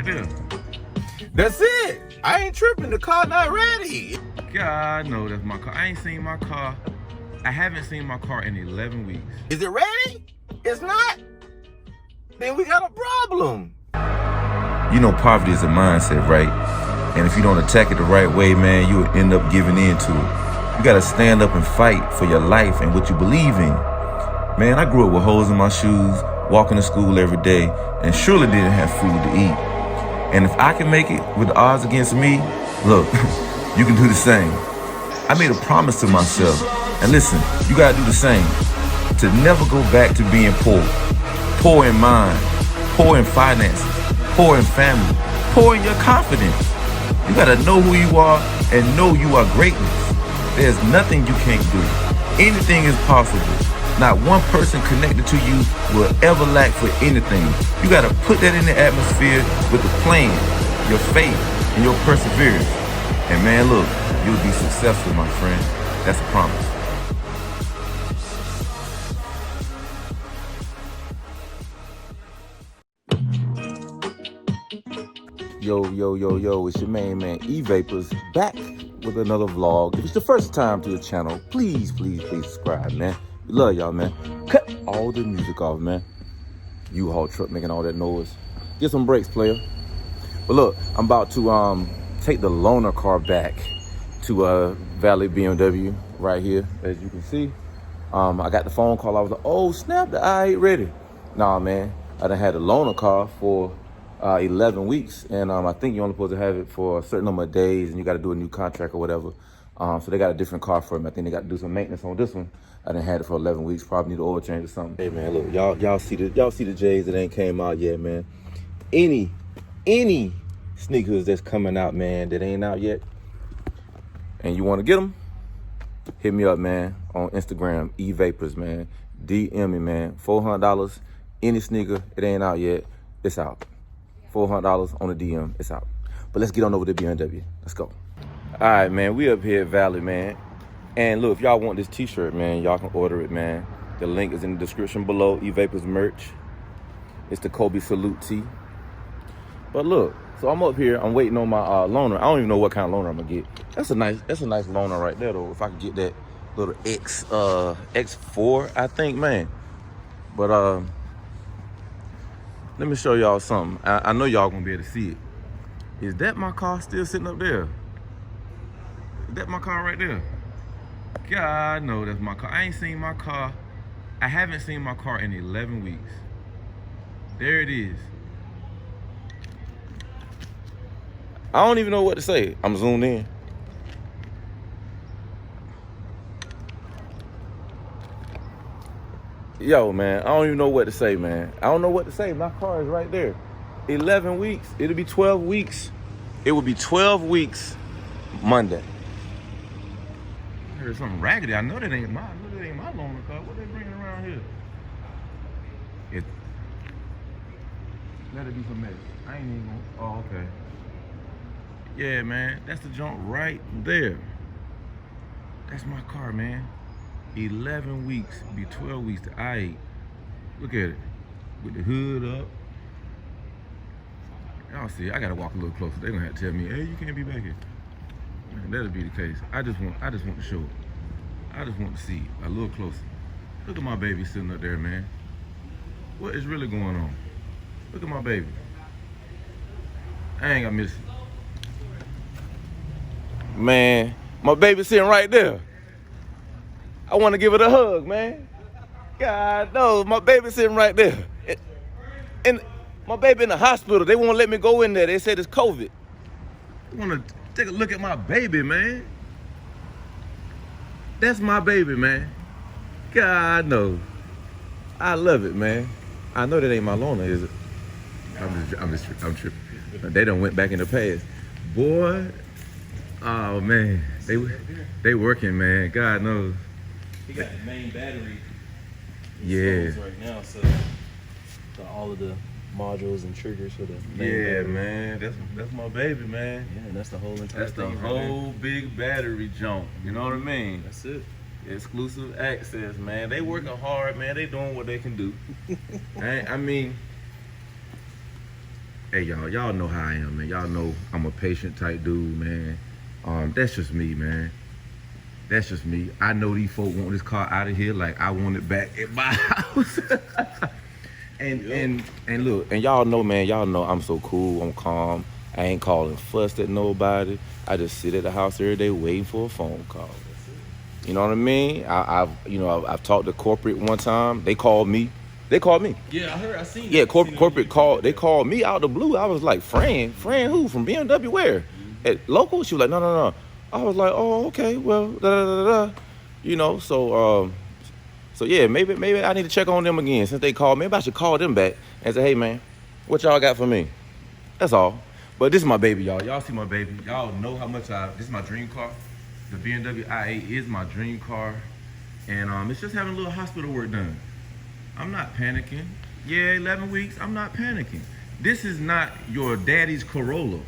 right there. That's it. I ain't tripping. The car not ready. God, no, that's my car. I ain't seen my car. I haven't seen my car in 11 weeks. Is it ready? It's not. Then we got a problem. You know, poverty is a mindset, right? And if you don't attack it the right way, man, you will end up giving in to it. You gotta stand up and fight for your life and what you believe in. Man, I grew up with holes in my shoes, walking to school every day, and surely didn't have food to eat. And if I can make it with the odds against me, look, you can do the same. I made a promise to myself, and listen, you gotta do the same, to never go back to being poor. Poor in mind, poor in finances, poor in family, poor in your confidence. You gotta know who you are and know you are greatness. There's nothing you can't do. Anything is possible. Not one person connected to you will ever lack for anything. You gotta put that in the atmosphere with the plan, your faith, and your perseverance. And man, look, you'll be successful, my friend. That's a promise. Yo, it's your main man, Evapors, back with another vlog. If it's the first time to the channel, please subscribe, man. We love y'all, man. Cut all the music off, man. U-Haul truck making all that noise. Get some brakes, player. But look, I'm about to take the loaner car back to Valley BMW right here, as you can see. I got the phone call. I was like, oh snap, the I ain't ready. Nah, man, I done had the loaner car for 11 weeks, and I think you're only supposed to have it for a certain number of days, and you got to do a new contract or whatever. So they got a different car for me. I think they got to do some maintenance on this one. I done had it for 11 weeks. Probably need to oil change or something. Hey man, look, y'all see the J's that ain't came out yet, man. Any sneakers that's coming out, man, that ain't out yet, and you want to get them, hit me up, man, on Instagram, Evapors, man. DM me, man. $400. Any sneaker, it ain't out yet, it's out. $400 on the DM, it's out. But let's get on over to BMW. Let's go. All right, man, we up here at Valley, man. And look, if y'all want this t-shirt, man, y'all can order it, man. The link is in the description below, Evapors merch. It's the Kobe Salute tee. But look, so I'm up here, I'm waiting on my loaner. I don't even know what kind of loaner I'm gonna get. That's a nice loaner right there, though. If I could get that little X4, I think, man. But let me show y'all something. I know y'all gonna be able to see it. Is that my car still sitting up there? Is that my car right there? God, no, that's my car. I ain't seen my car. I haven't seen my car in 11 weeks. There it is. I don't even know what to say. I'm zoomed in. Yo, man, I don't even know what to say, man. I don't know what to say. My car is right there. 11 weeks. It'll be 12 weeks. It will be 12 weeks Monday. I heard something raggedy. I know that ain't my loaner car. What they bringing around here? Let it be some mess. I ain't even gonna, oh, okay. Yeah, man, that's the junk right there. That's my car, man. 11 weeks, be 12 weeks to I-8. Look at it, with the hood up. Y'all see, I gotta walk a little closer. They're gonna have to tell me, hey, you can't be back here. Man, that'll be the case. I just want to show it. I just want to see a little closer. Look at my baby sitting up there, man. What is really going on? Look at my baby. I ain't gonna miss it. Man, my baby sitting right there. I want to give it a hug, man. God knows, my baby sitting right there. And my baby in the hospital. They won't let me go in there. They said it's COVID. I want to take a look at my baby, man. That's my baby, man. God knows. I love it, man. I know that ain't my loaner, is it? I'm tripping. They done went back in the past. Boy, oh man, they working, man. God knows. He got the main battery. Yeah. Right now, so all of the modules and triggers for the main battery. Man, that's my baby, man. Yeah, and that's the whole entire That's the thing. whole big battery jump. You know what I mean? That's it. Exclusive access, man. They working hard, man. They doing what they can do. I mean, Hey, y'all know how I am, man. Y'all know I'm a patient type dude, man. That's just me, man. That's just me. I know these folk want this car out of here like I want it back at my house. and look, and y'all know, man, y'all know I'm so cool, I'm calm. I ain't calling fussed at nobody. I just sit at the house every day waiting for a phone call. You know what I mean? I've talked to corporate one time. They called me. Yeah, I heard. I seen. Yeah, it. corporate called. They called me out of the blue. I was like, Fran who? From BMW? Where? At local? She was like, no. I was like, oh, okay, well, you know. So yeah, maybe I need to check on them again since they called. Maybe I should call them back and say, hey, man, what y'all got for me? That's all. But this is my baby, y'all. Y'all see my baby. Y'all know how much this is my dream car. The BMW i8 is my dream car, and it's just having a little hospital work done. I'm not panicking. Yeah, 11 weeks, I'm not panicking. This is not your daddy's Corolla.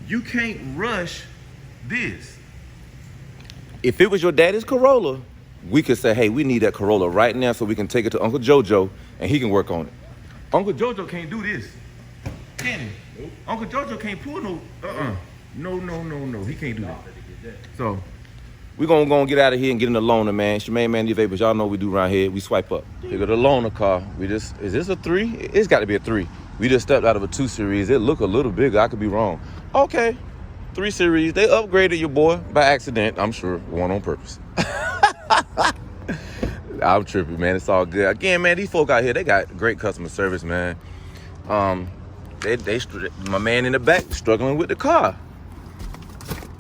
You can't rush this. If it was your daddy's Corolla, we could say, hey, we need that Corolla right now so we can take it to Uncle JoJo and he can work on it. Uncle JoJo can't do this. Can he? Nope. Uncle JoJo can't pull no, No. He can't do that. So, we're gonna get out of here and get in the loaner, man. It's your main man, Evapors. Y'all know what we do around here. We swipe up. Here go the loaner car. Is this a 3? It's got to be a 3. We just stepped out of a 2 Series. It look a little bigger. I could be wrong. Okay, 3 Series. They upgraded your boy by accident. I'm sure, one on purpose. I'm tripping, man. It's all good. Again, man, these folk out here, they got great customer service, man. My man in the back struggling with the car.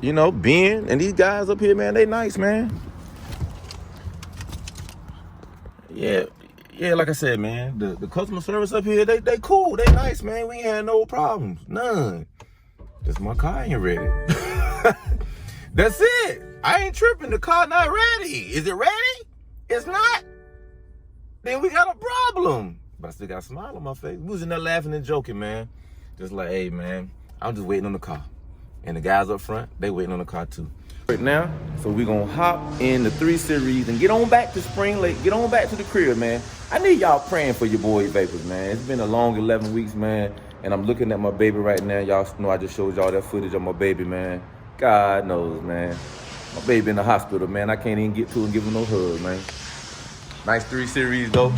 You know, Ben and these guys up here, man, they nice, man. Yeah, like I said, man, the customer service up here, they cool, they nice, man. We ain't had no problems, none. Just my car ain't ready. That's it. I ain't tripping, the car not ready. Is it ready? It's not. Then we got a problem. But I still got a smile on my face. We was in there laughing and joking, man. Just like, hey, man, I'm just waiting on the car. And the guys up front, they waiting on the car too. Right now, so we gonna hop in the 3 Series and get on back to Spring Lake, get on back to the crib, man. I need y'all praying for your boy Evapors, man. It's been a long 11 weeks, man. And I'm looking at my baby right now. Y'all know I just showed y'all that footage of my baby, man. God knows, man. My baby in the hospital, man. I can't even get to and give him no hug, man. Nice 3 Series, though.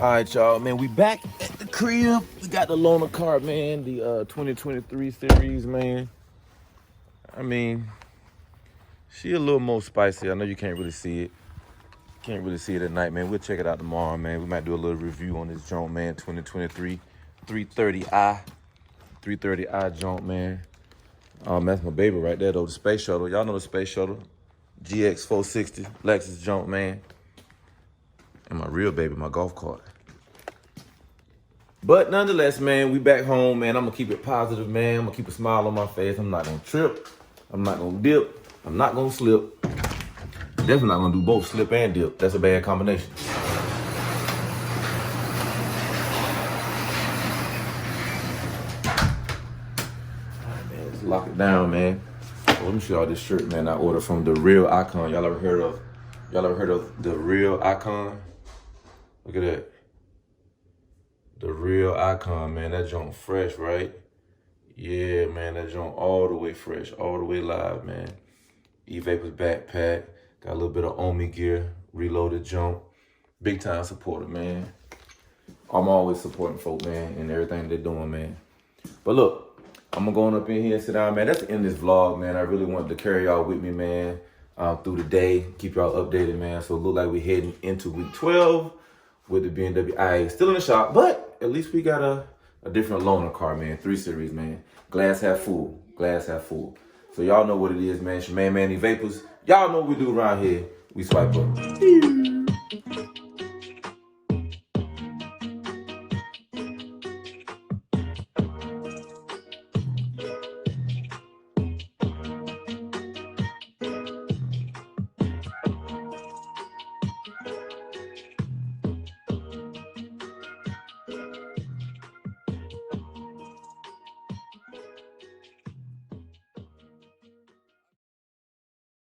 All right, y'all, man, we back at the crib. We got the loaner car, man, the 2023 Series, man. I mean, she a little more spicy. I know you can't really see it. Can't really see it at night, man. We'll check it out tomorrow, man. We might do a little review on this joint, man, 2023 330i joint, man. That's my baby right there, though, the space shuttle. Y'all know the space shuttle. GX 460, Lexus joint, man. And my real baby, my golf cart. But nonetheless, man, we back home, man. I'm gonna keep it positive, man. I'm gonna keep a smile on my face. I'm not gonna trip. I'm not gonna dip. I'm not gonna slip. Definitely not gonna do both, slip and dip. That's a bad combination. All right, man, let's lock it down, man. Oh, let me show y'all this shirt, man. I ordered from The Real Icon. Y'all ever heard of The Real Icon? Look at that. The Real Icon, man. That joint fresh, right? Yeah, man. That joint all the way fresh, all the way live, man. Evapors backpack. Got a little bit of Omi gear. Reloaded joint. Big time supporter, man. I'm always supporting folk, man, and everything they're doing, man. But look, I'm gonna go on up in here and sit down, man. That's the end of this vlog, man. I really wanted to carry y'all with me, man, through the day. Keep y'all updated, man. So it look like we're heading into week 12 with the BMW i8. Still in the shop, but at least we got a different loaner car, man. 3 Series, man. Glass half full. Glass half full. So y'all know what it is, man. It's your main man, Evapors. Y'all know what we do around here. We swipe up.